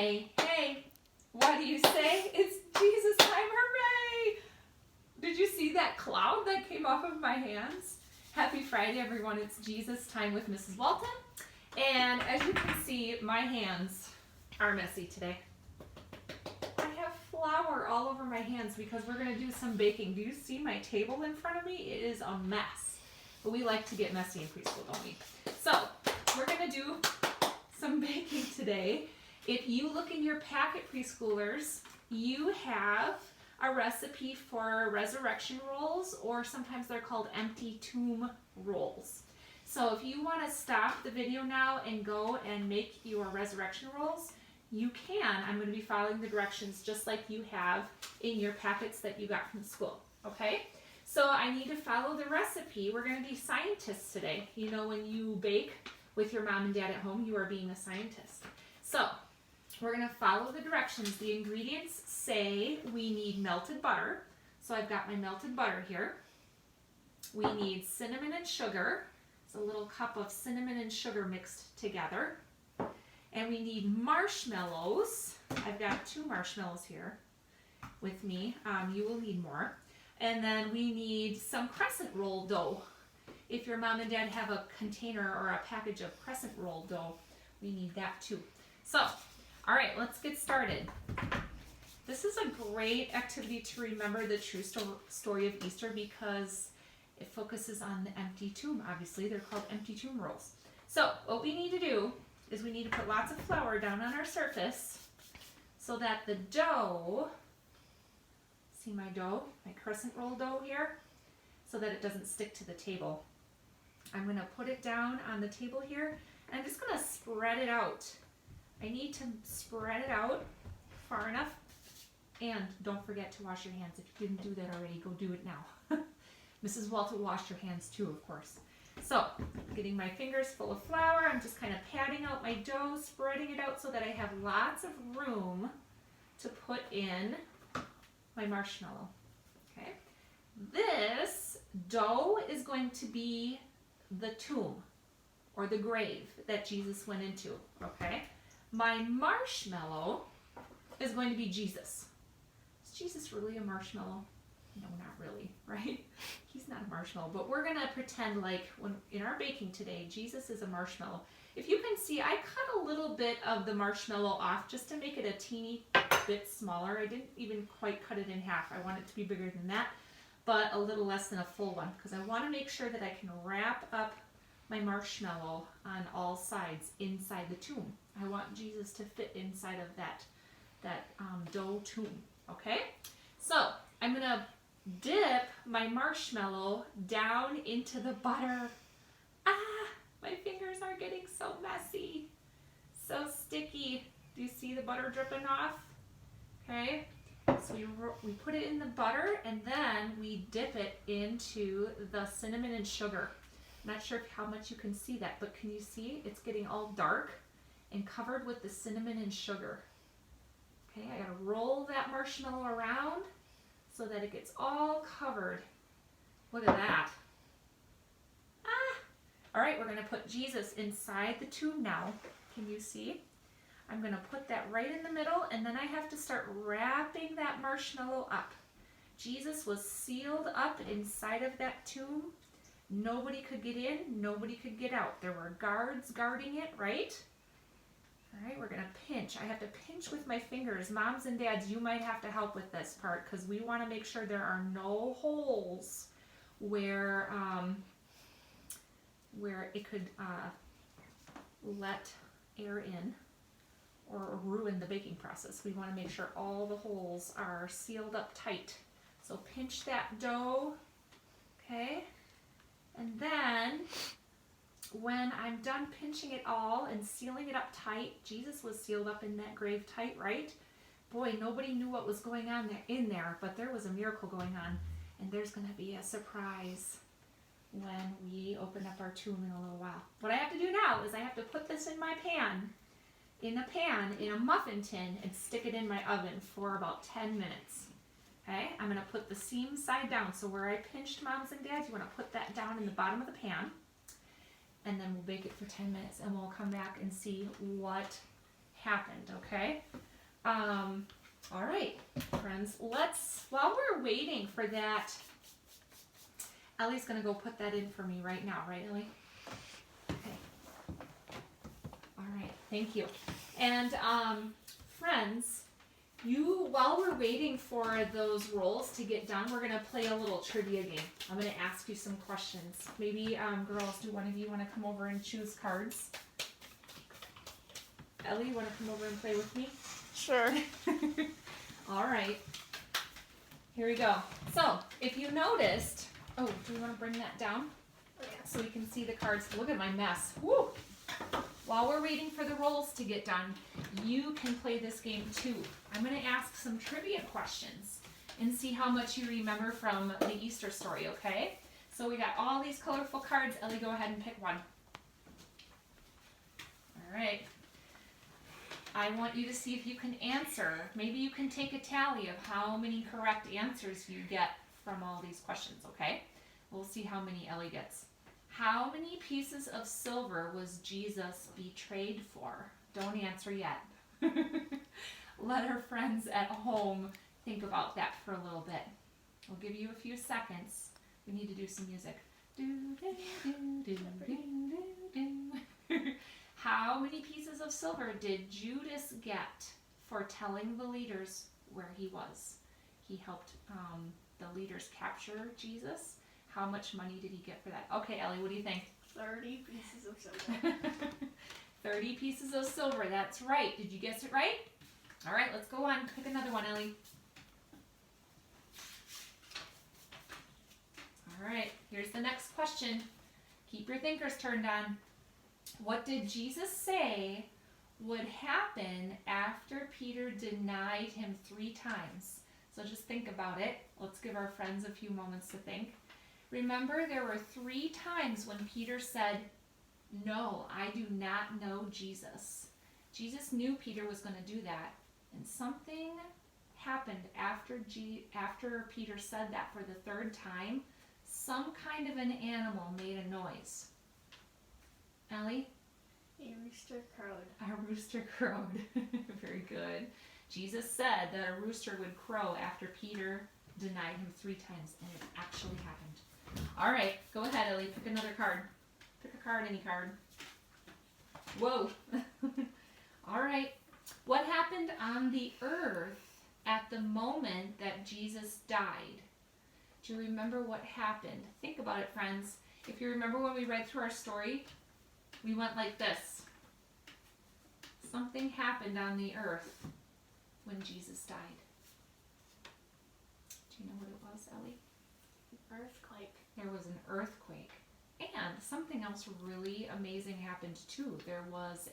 Hey, hey, what do you say? It's Jesus time, hooray! Did you see that cloud that came off of my hands? Happy Friday, everyone. It's Jesus time with Mrs. Walton. And as you can see, my hands are messy today. I have flour all over my hands because we're going to do some baking. Do you see my table in front of me? It is a mess. But we like to get messy in preschool, don't we? So, we're going to do some baking today. If you look in your packet, preschoolers, you have a recipe for resurrection rolls, or sometimes they're called empty tomb rolls. So if you want to stop the video now and go and make your resurrection rolls, you can. I'm going to be following the directions just like you have in your packets that you got from school, okay? So I need to follow the recipe. We're going to be scientists today. You know, when you bake with your mom and dad at home, you are being a scientist. So we're going to follow the directions. The ingredients say we need melted butter. So I've got my melted butter here. We need cinnamon and sugar. It's a little cup of cinnamon and sugar mixed together. And we need marshmallows. I've got 2 marshmallows here with me. You will need more. And then we need some crescent roll dough. If your mom and dad have a container or a package of crescent roll dough, we need that too. So, all right, let's get started. This is a great activity to remember the true story of Easter because it focuses on the empty tomb. Obviously, they're called empty tomb rolls. So what we need to do is we need to put lots of flour down on our surface so that the dough, see my dough, my crescent roll dough here, so that it doesn't stick to the table. I'm going to put it down on the table here, and I'm just going to spread it out. I need to spread it out far enough, and don't forget to wash your hands. If you didn't do that already, go do it now. Mrs. Walton washed her hands too, of course. So, getting my fingers full of flour, I'm just kind of patting out my dough, spreading it out so that I have lots of room to put in my marshmallow. Okay. This dough is going to be the tomb or the grave that Jesus went into, okay? My marshmallow is going to be Jesus. Is Jesus really a marshmallow? No, not really, right? He's not a marshmallow, but we're gonna pretend like when in our baking today, Jesus is a marshmallow. If you can see, I cut a little bit of the marshmallow off just to make it a teeny bit smaller. I didn't even quite cut it in half. I want it to be bigger than that, but a little less than a full one because I want to make sure that I can wrap up my marshmallow on all sides inside the tomb. I want Jesus to fit inside of that dough tomb, okay? So I'm gonna dip my marshmallow down into the butter. My fingers are getting so messy, so sticky. Do you see the butter dripping off? Okay, so we put it in the butter and then we dip it into the cinnamon and sugar. I'm not sure how much you can see that, but can you see it's getting all dark and covered with the cinnamon and sugar? Okay, I gotta roll that marshmallow around so that it gets all covered. Look at that. All right, we're gonna put Jesus inside the tomb now. Can you see? I'm gonna put that right in the middle, and then I have to start wrapping that marshmallow up. Jesus was sealed up inside of that tomb. Nobody could get in, nobody could get out. There were guards guarding it, right? All right, we're gonna pinch. I have to pinch with my fingers. Moms and dads, you might have to help with this part because we wanna make sure there are no holes where it could let air in or ruin the baking process. We wanna make sure all the holes are sealed up tight. So pinch that dough, okay? And then when I'm done pinching it all and sealing it up tight, Jesus was sealed up in that grave tight, right? Boy, nobody knew what was going on in there, but there was a miracle going on, and there's going to be a surprise when we open up our tomb in a little while. What I have to do now is I have to put this in my pan, in a muffin tin, and stick it in my oven for about 10 minutes. Okay, I'm going to put the seam side down. So where I pinched, moms and dads, you want to put that down in the bottom of the pan. And then we'll bake it for 10 minutes and we'll come back and see what happened, okay? All right, friends, while we're waiting for that, Ellie's going to go put that in for me right now, right, Ellie? Okay. All right, thank you. And friends, while we're waiting for those rolls to get done, we're going to play a little trivia game. I'm going to ask you some questions. Maybe, girls, do one of you want to come over and choose cards? Ellie, you want to come over and play with me? Sure. All right. Here we go. So, if you noticed, do we want to bring that down? Oh, yeah. So we can see the cards. Look at my mess. Woo! While we're waiting for the rolls to get done, you can play this game too. I'm going to ask some trivia questions and see how much you remember from the Easter story, okay? So we got all these colorful cards. Ellie, go ahead and pick one. All right. I want you to see if you can answer. Maybe you can take a tally of how many correct answers you get from all these questions, okay? We'll see how many Ellie gets. How many pieces of silver was Jesus betrayed for? Don't answer yet. Let our friends at home think about that for a little bit. I'll give you a few seconds. We need to do some music. How many pieces of silver did Judas get for telling the leaders where he was? He helped the leaders capture Jesus. How much money did he get for that? Okay, Ellie, what do you think? 30 pieces of silver. 30 pieces of silver, that's right. Did you guess it right? All right, let's go on. Pick another one, Ellie. All right, here's the next question. Keep your thinkers turned on. What did Jesus say would happen after Peter denied him 3 times? So just think about it. Let's give our friends a few moments to think. Remember, there were 3 times when Peter said, "No, I do not know Jesus." Jesus knew Peter was going to do that. And something happened after Peter said that for the 3rd time. Some kind of an animal made a noise. Ellie? A rooster crowed. A rooster crowed. Very good. Jesus said that a rooster would crow after Peter denied him 3 times, and it actually happened. All right, go ahead, Ellie. Pick another card. Pick a card, any card. Whoa. All right. What happened on the earth at the moment that Jesus died? Do you remember what happened? Think about it, friends. If you remember when we read through our story, we went like this. Something happened on the earth when Jesus died. Do you know what it was, Ellie? Earthquake. There was an earthquake. And something else really amazing happened too. There was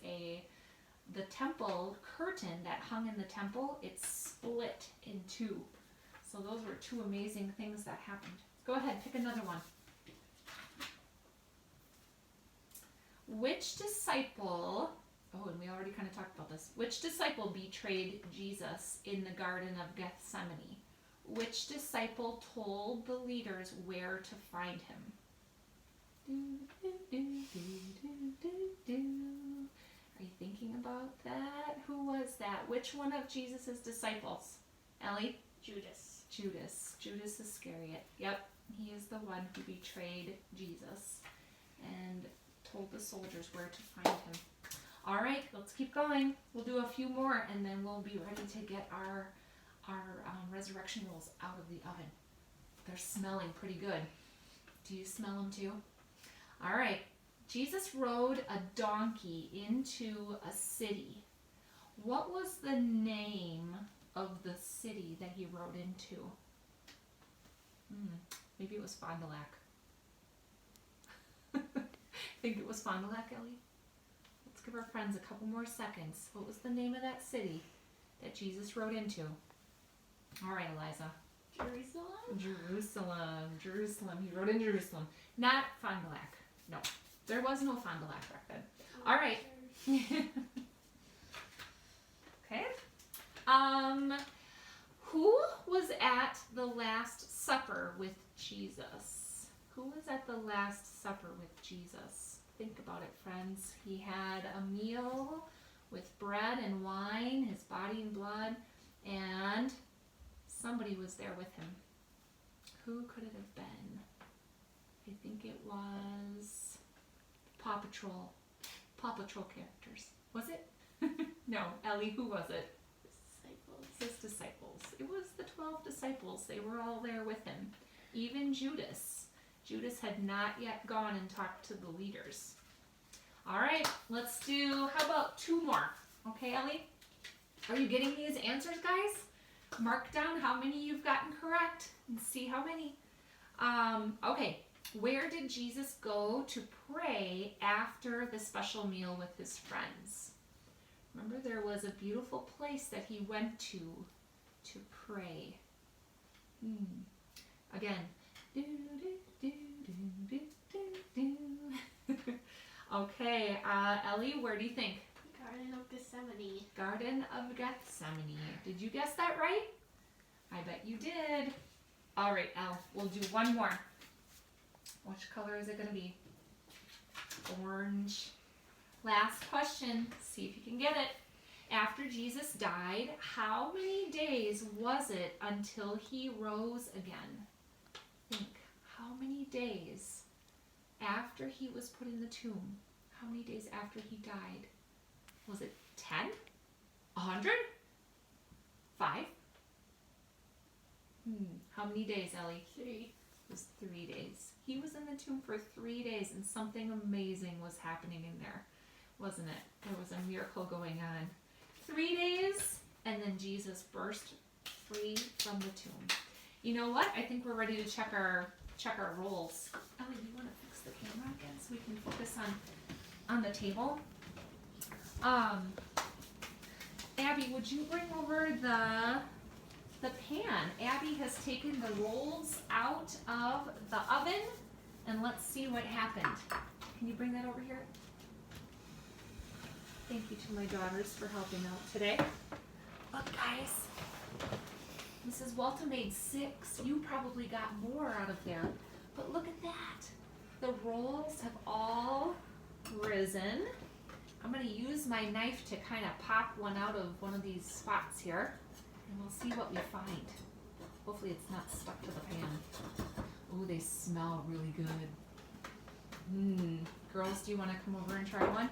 the temple curtain that hung in the temple, it split in 2. So those were 2 amazing things that happened. Go ahead, pick another one. Which disciple, and we already kind of talked about this. Which disciple betrayed Jesus in the Garden of Gethsemane? Which disciple told the leaders where to find him? Are you thinking about that? Who was that? Which one of Jesus' disciples? Ellie? Judas. Judas Iscariot. Yep, he is the one who betrayed Jesus and told the soldiers where to find him. All right, let's keep going. We'll do a few more, and then we'll be ready to get our resurrection rolls out of the oven. They're smelling pretty good. Do you smell them too? All right. Jesus rode a donkey into a city. What was the name of the city that he rode into? Maybe it was Fond du Lac. Think it was Fond du Lac, Ellie? Let's give our friends a couple more seconds. What was the name of that city that Jesus rode into? All right, Eliza. Jerusalem. He rode in Jerusalem. Not Fond du Lac. No. There was no Fond du Lac back then. All right. Okay. Who was at the Last Supper with Jesus? Who was at the Last Supper with Jesus? Think about it, friends. He had a meal with bread and wine, his body and blood, and somebody was there with him. Who could it have been? I think it was Paw Patrol. Paw Patrol characters. Was it? No, Ellie, who was it? Disciples. His disciples. It was the 12 disciples. They were all there with him. Even Judas. Judas had not yet gone and talked to the leaders. All right, let's do, how about 2 more? Okay, Ellie? Are you getting these answers, guys? Mark down how many you've gotten correct and see how many. Okay, where did Jesus go to pray after the special meal with his friends? Remember, there was a beautiful place that he went to pray. Again. Okay, Ellie, where do you think? Garden of Gethsemane. Garden of Gethsemane. Did you guess that right? I bet you did. All right, Elle, we'll do 1 more. Which color is it going to be? Orange. Last question. See if you can get it. After Jesus died, how many days was it until he rose again? Think. How many days after he was put in the tomb? How many days after he died? Was it 10? 100? 5? How many days, Ellie? 3. It was 3 days. He was in the tomb for 3 days, and something amazing was happening in there, wasn't it? There was a miracle going on. 3 days, and then Jesus burst free from the tomb. You know what? I think we're ready to check our rolls. Ellie, you want to fix the camera again so we can focus on the table? Abby, would you bring over the pan? Abby has taken the rolls out of the oven, and let's see what happened. Can you bring that over here? Thank you to my daughters for helping out today. Look, guys. Mrs. Walter made 6. You probably got more out of there. But look at that. The rolls have all risen. I'm going to use my knife to kind of pop one out of one of these spots here. And we'll see what we find. Hopefully it's not stuck to the pan. Oh, they smell really good. Girls, do you want to come over and try one?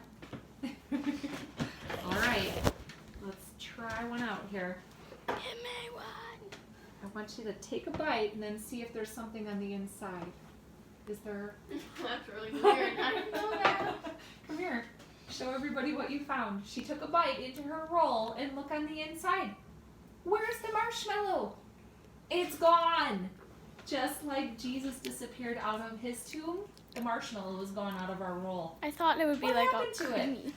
All right. Let's try one out here. Give me one. I want you to take a bite and then see if there's something on the inside. Is there? That's really weird. I didn't know that. Come here. Show everybody what you found. She took a bite into her roll and look on the inside. Where's the marshmallow? It's gone. Just like Jesus disappeared out of his tomb, the marshmallow was gone out of our roll. I thought it would be What like happened all to creamy.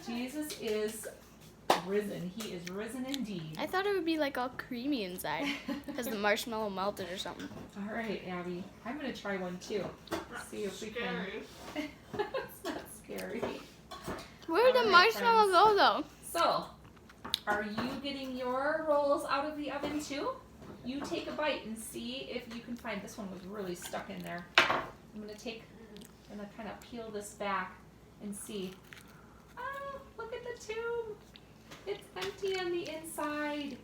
Jesus is risen. He is risen indeed. I thought it would be like all creamy inside because the marshmallow melted or something. All right, Abby. I'm going to try one too. See if we can. It's not scary. Where did the marshmallow go though? So, are you getting your rolls out of the oven too? You take a bite and see if you can find. This one was really stuck in there. I'm going to kind of peel this back and see. Oh, look at the tube. It's empty on the inside.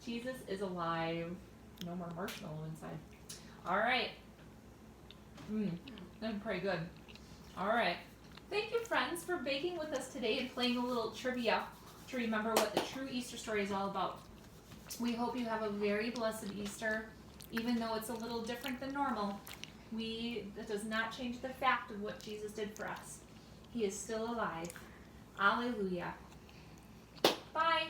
Jesus is alive. No more marshmallow inside. All right. That's pretty good. All right. Thank you, friends, for baking with us today and playing a little trivia to remember what the true Easter story is all about. We hope you have a very blessed Easter, even though it's a little different than normal. That does not change the fact of what Jesus did for us. He is still alive. Alleluia. Bye.